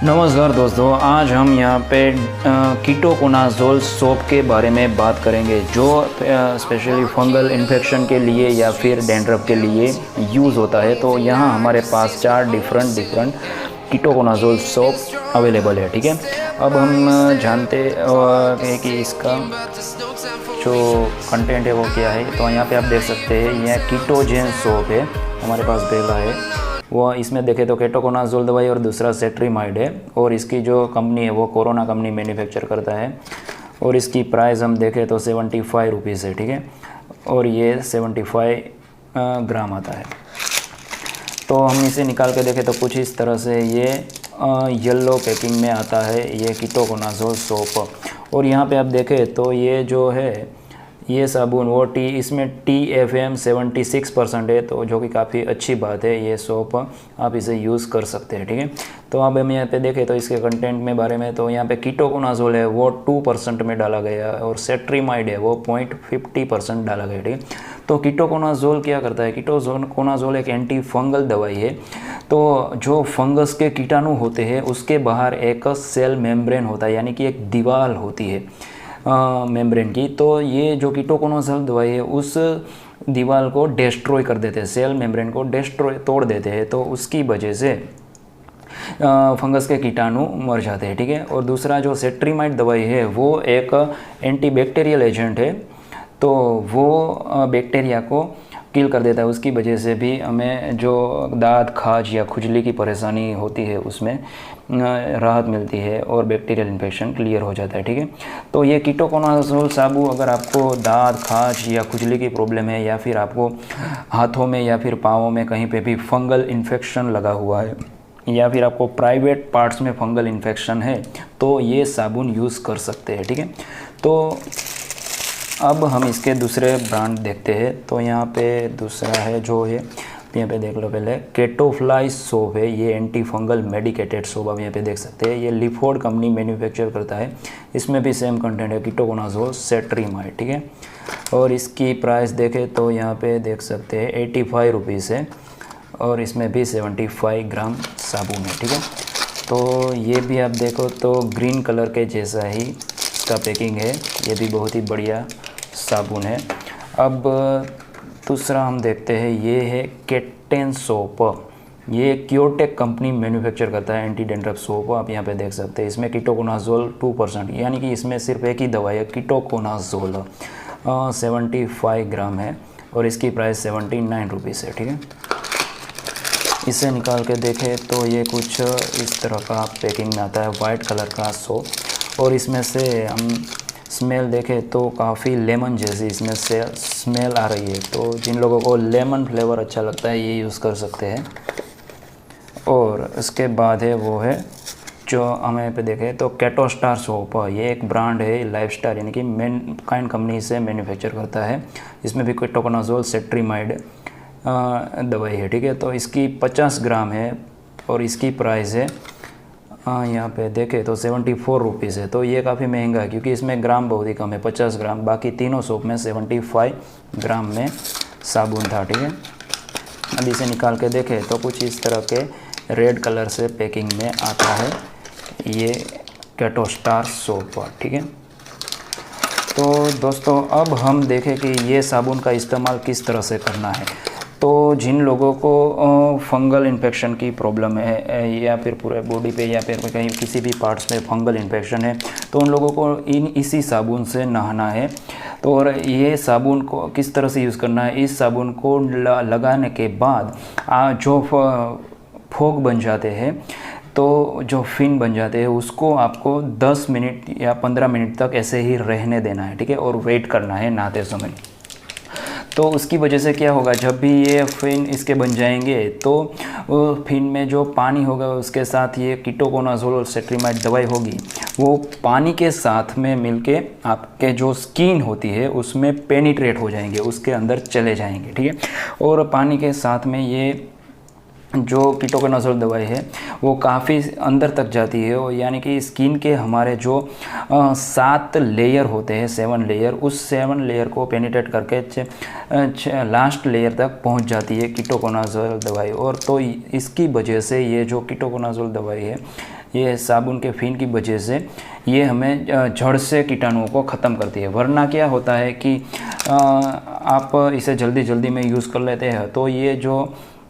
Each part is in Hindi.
नमस्कार दोस्तों, आज हम यहाँ पे कीटोकोनाज़ोल सोप के बारे में बात करेंगे जो स्पेशली फंगल इन्फेक्शन के लिए या फिर डैंड्रफ के लिए यूज़ होता है। तो यहाँ हमारे पास 4 डिफरेंट कीटोकोनाज़ोल सोप अवेलेबल है। ठीक है, अब हम जानते हैं कि इसका जो कंटेंट है वो क्या है। तो यहाँ पे आप देख सकते हैं यह कीटोजेन सोप है, हमारे पास पहला है वो। इसमें देखें तो कीटोकोनाज़ोल दवाई और दूसरा सेट्रीमाइड है, और इसकी जो कंपनी है वो कोरोना कंपनी मैन्युफैक्चर करता है, और इसकी प्राइस हम देखें तो 75 रुपीज़ है। ठीक है, और ये 75 ग्राम आता है। तो हम इसे निकाल के देखें तो कुछ इस तरह से ये येलो पैकिंग में आता है ये कीटोकोनाज़ोल सोप। और यहाँ पे आप देखें तो ये जो है ये साबुन वो इसमें TFM 76% है, तो जो कि काफ़ी अच्छी बात है। ये सोप आप इसे यूज़ कर सकते हैं। ठीक है, तो अब हम यहाँ पे देखें तो इसके कंटेंट में बारे में, तो यहाँ पे कीटोकोनाज़ोल है वो 2% में डाला गया है, और सेट्रीमाइड है वो 0.50% डाला गया। ठीक है, तो कीटोकोनाज़ोल क्या करता है? कीटोकोनाज़ोल एक एंटी फंगल दवाई है। तो जो फंगस के कीटाणु होते हैं उसके बाहर एक सेल मेम्ब्रेन होता है, यानी कि एक दीवार होती है मेम्ब्रेन की। तो ये जो कीटोकोनाज़ोल दवाई है उस दीवार को डिस्ट्रॉय कर देते हैं, सेल मेम्ब्रेन को तोड़ देते हैं, तो उसकी वजह से फंगस के कीटाणु मर जाते हैं। ठीक है, और दूसरा जो सेट्रीमाइड दवाई है वो एक एंटीबैक्टीरियल एजेंट है, तो वो बैक्टीरिया को किल कर देता है। उसकी वजह से भी हमें जो दाद खाज या खुजली की परेशानी होती है उसमें राहत मिलती है, और बैक्टीरियल इन्फेक्शन क्लियर हो जाता है। ठीक है, तो ये कीटोकोनाज़ोल साबु अगर आपको दाद खाज या खुजली की प्रॉब्लम है, या फिर आपको हाथों में या फिर पाँवों में कहीं पे भी फंगल इन्फेक्शन लगा हुआ है, या फिर आपको प्राइवेट पार्ट्स में फंगल इन्फेक्शन है, तो ये साबुन यूज़ कर सकते हैं। ठीक है, तो अब हम इसके दूसरे ब्रांड देखते हैं। तो यहाँ पे दूसरा है जो है, यहाँ पे देख लो पहले, केटोफ्लाई सोप है। ये एंटी फंगल मेडिकेटेड सोप आप यहाँ पे देख सकते हैं। ये लिफोर्ड कंपनी मैन्युफैक्चर करता है। इसमें भी सेम कंटेंट है, कीटोकोनाज़ोल सेट्रीमाइड। ठीक है, और इसकी प्राइस देखें तो यहाँ पे देख सकते हैं 85 रुपीज़ है, और इसमें भी 75 ग्राम साबुन है। ठीक है, तो ये भी आप देखो तो ग्रीन कलर के जैसा ही इसका पैकिंग है, ये भी बहुत ही बढ़िया साबुन है। अब दूसरा हम देखते हैं, ये है केटेन सोप। ये क्योटेक कंपनी मैन्युफैक्चर करता है एंटी डैंड्रफ सोप, आप यहाँ पे देख सकते हैं। इसमें कीटोकोनाज़ोल 2%, यानी कि इसमें सिर्फ एक ही दवाई है कीटोकोनाज़ोल, 75 ग्राम है, और इसकी प्राइस 79 रुपीज़ है। ठीक है, इसे निकाल के देखें तो ये कुछ इस तरह का पैकिंग में आता है, वाइट कलर का सोप, और इसमें से हम स्मेल देखें तो काफ़ी लेमन जैसी इसमें से स्मेल आ रही है। तो जिन लोगों को लेमन फ्लेवर अच्छा लगता है ये यूज़ कर सकते हैं। और इसके बाद है वो है जो हमें पे देखें तो केटोस्टार सोप, ये एक ब्रांड है लाइफस्टार, यानी कि मैनकाइंड कंपनी से मैन्युफैक्चर करता है। इसमें भी कीटोकोनाज़ोल सेट्रीमाइड दवाई है। ठीक है, तो इसकी 50 ग्राम है, और इसकी प्राइस है यहाँ पे देखें तो 74 रुपीज़ है। तो ये काफ़ी महंगा है, क्योंकि इसमें ग्राम बहुत ही कम है, 50 ग्राम। बाकी तीनों सोप में 75 ग्राम में साबुन था। ठीक है, अब इसे निकाल के देखें तो कुछ इस तरह के रेड कलर से पैकिंग में आता है ये केटोस्टार सोप। ठीक है, तो दोस्तों अब हम देखें कि ये साबुन का इस्तेमाल किस तरह से करना है। तो जिन लोगों को फंगल इन्फेक्शन की प्रॉब्लम है, या फिर पूरे बॉडी पे या फिर कहीं किसी भी पार्ट्स में फंगल इन्फेक्शन है, तो उन लोगों को इसी साबुन से नहाना है। तो और ये साबुन को किस तरह से यूज़ करना है, इस साबुन को लगाने के बाद जो फोग बन जाते हैं, तो जो फिन बन जाते हैं उसको आपको 10 मिनट या 15 मिनट तक ऐसे ही रहने देना है। ठीक है, और वेट करना है नहाते समय। तो उसकी वजह से क्या होगा, जब भी ये फिन इसके बन जाएंगे तो फिन में जो पानी होगा उसके साथ ये कीटोकोनाज़ोल और सेट्रीमाइड दवाई होगी, वो पानी के साथ में मिलके आपके जो स्किन होती है उसमें पेनिट्रेट हो जाएंगे, उसके अंदर चले जाएंगे। ठीक है, और पानी के साथ में ये जो कीटोकोनाज़ोल दवाई है वो काफ़ी अंदर तक जाती है, और यानी कि स्किन के हमारे जो 7 लेयर होते हैं, 7 लेयर, उस 7 लेयर को पेनिट्रेट करके लास्ट लेयर तक पहुंच जाती है कीटोकोनाज़ोल दवाई। और तो इसकी वजह से ये जो कीटोकोनाज़ोल दवाई है ये साबुन के फिन की वजह से ये हमें जड़ से कीटाणुओं को ख़त्म करती है। वरना क्या होता है कि आप इसे जल्दी जल्दी में यूज़ कर लेते हैं तो ये जो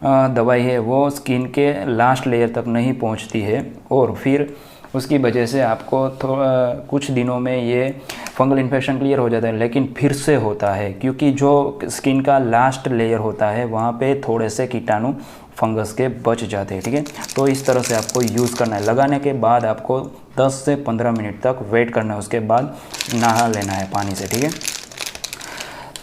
दवाई है वो स्किन के लास्ट लेयर तक नहीं पहुंचती है और फिर उसकी वजह से आपको कुछ दिनों में ये फंगल इन्फेक्शन क्लियर हो जाता है, लेकिन फिर से होता है क्योंकि जो स्किन का लास्ट लेयर होता है वहाँ पे थोड़े से कीटाणु फंगस के बच जाते हैं। ठीक है, तो इस तरह से आपको यूज़ करना है। लगाने के बाद आपको 10 से 15 मिनट तक वेट करना है, उसके बाद नहा लेना है पानी से। ठीक है,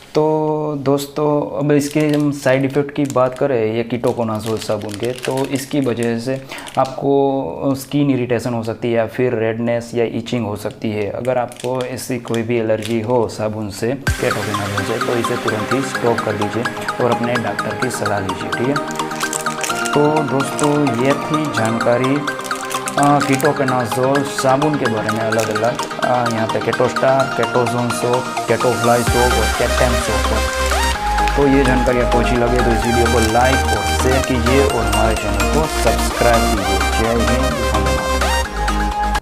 तो दोस्तों अब इसके हम साइड इफ़ेक्ट की बात करें ये कीटोकोनाजोल साबुन के, तो इसकी वजह से आपको स्किन इरिटेशन हो सकती है या फिर रेडनेस या इचिंग हो सकती है। अगर आपको ऐसी कोई भी एलर्जी हो साबुन से, कीटोकोनाजोल से, तो इसे तुरंत ही स्टॉप कर दीजिए और अपने डॉक्टर की सलाह लीजिए। ठीक है, तो दोस्तों ये थी जानकारी कीटोकोनाजोल साबुन के बारे में। अलग अलग यहाँ पे केटोस्टार, केटोजोन सोप, केटोफ्लाई सोप और कैटम सोप। तो ये जानकारी आपको अच्छी लगे तो इस वीडियो को लाइक और शेयर कीजिए और हमारे चैनल को सब्सक्राइब कीजिए। जय हिंद।